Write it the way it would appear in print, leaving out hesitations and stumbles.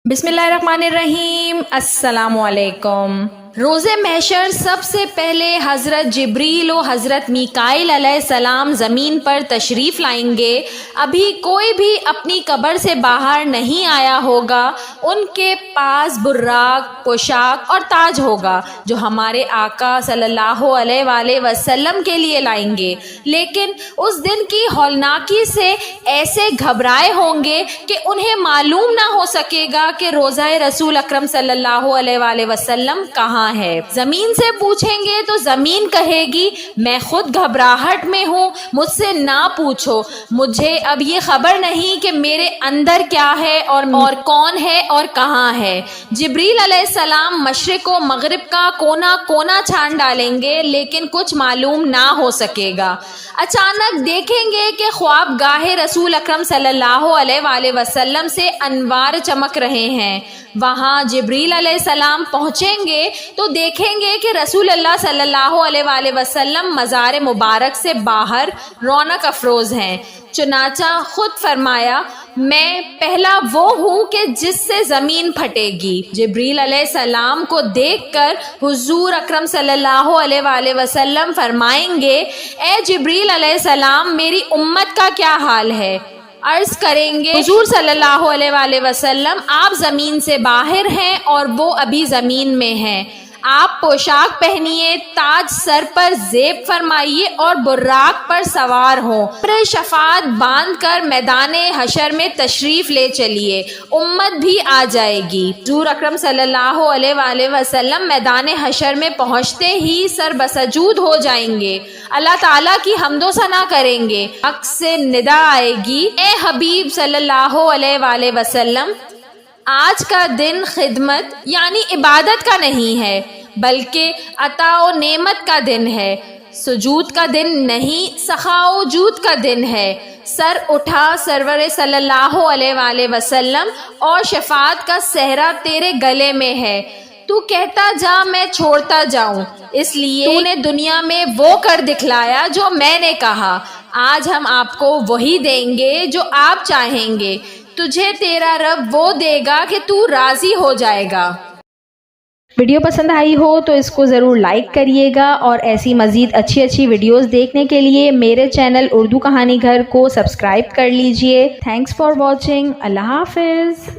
बिस्मिल्लाहिर्रहमानिर्रहीम। अस्सलामु अलैकुम। रोज़े महशर सबसे पहले हज़रत जिब्रील और हज़रत मीकाईल अलैहिस्सलाम ज़मीन पर तशरीफ़ लाएंगे। अभी कोई भी अपनी कब्र से बाहर नहीं आया होगा। उनके पास बुर्राक, पोशाक और ताज होगा जो हमारे आका सल्लल्लाहु अलैहि वसल्लम के लिए लाएंगे। लेकिन उस दिन की हौलनाकी से ऐसे घबराए होंगे कि उन्हें मालूम ना हो सकेगा कि रोज़ाए रसूल अकरम सल्लल्लाहु अलैहि वसल्लम कहाँ है। जमीन से पूछेंगे तो जमीन कहेगी मैं खुद घबराहट में हूँ, मुझसे ना पूछो, मुझे अब ये खबर नहीं कि मेरे अंदर क्या है और कौन है और कहाँ है। जिब्रील अलैहिस्सलाम मशरिक व मगरिब का कोना कोना छान डालेंगे लेकिन कुछ मालूम ना हो सकेगा। अचानक देखेंगे कि ख्वाब गाहे रसूल अकरम सल्लल्लाहु अलैहि वसल्लम से अनवार चमक रहे हैं। वहाँ जिब्रील अलैहिस्सलाम पहुँचेंगे तो देखेंगे कि रसूल अल्लाह सल्लल्लाहु अलैहि वसल्लम मज़ार मुबारक से बाहर रौनक अफरोज़ हैं। चुनाचा खुद फरमाया मैं पहला वो हूँ कि जिससे ज़मीन फटेगी। जिब्रील अलैहिस्सलाम को देखकर हुज़ूर अकरम सल्लल्लाहु अलैहि वसल्लम फरमाएंगे ए जिब्रील अलैहिस्सलाम मेरी उम्मत का क्या हाल है। अर्ज़ करेंगे हुज़ूर सल्लल्लाहु अलैहि वसल्लम आप ज़मीन से बाहर हैं और वो अभी ज़मीन में हैं। आप पोशाक पहनिए, ताज सर पर ज़ेब फरमाइए और बुर्राक पर सवार हों। पर शफात बांध कर मैदान हशर में तशरीफ़ ले चलिए, उम्मत भी आ जाएगी। हुज़ूर अकरम सल्लल्लाहु अलैहि वसल्लम मैदान हशर में पहुँचते ही सर बसजूद हो जाएंगे, अल्लाह ताला की हम्दो सना करेंगे। हक से निदा आएगी ए हबीब सल्लल्लाहु अलैहि वसल्लम, आज का दिन खिदमत यानी इबादत का नहीं है बल्कि अता और नेमत का दिन है। सुजूद का दिन नहीं, सखाओ जूद का दिन है। सर उठा सरवर सल्लल्लाहु अलैहि वसल्लम और शफात का सहरा तेरे गले में है। तू कहता जा मैं छोड़ता जाऊं, इसलिए तूने दुनिया में वो कर दिखलाया जो मैंने कहा। आज हम आपको वही देंगे जो आप चाहेंगे, तुझे तेरा रब वो देगा कि तू राज़ी हो जाएगा। वीडियो पसंद आई हो तो इसको ज़रूर लाइक करिएगा और ऐसी मज़ीद अच्छी वीडियोस देखने के लिए मेरे चैनल उर्दू कहानी घर को सब्सक्राइब कर लीजिए। Thanks for watching. अल्लाह हाफ़िज़।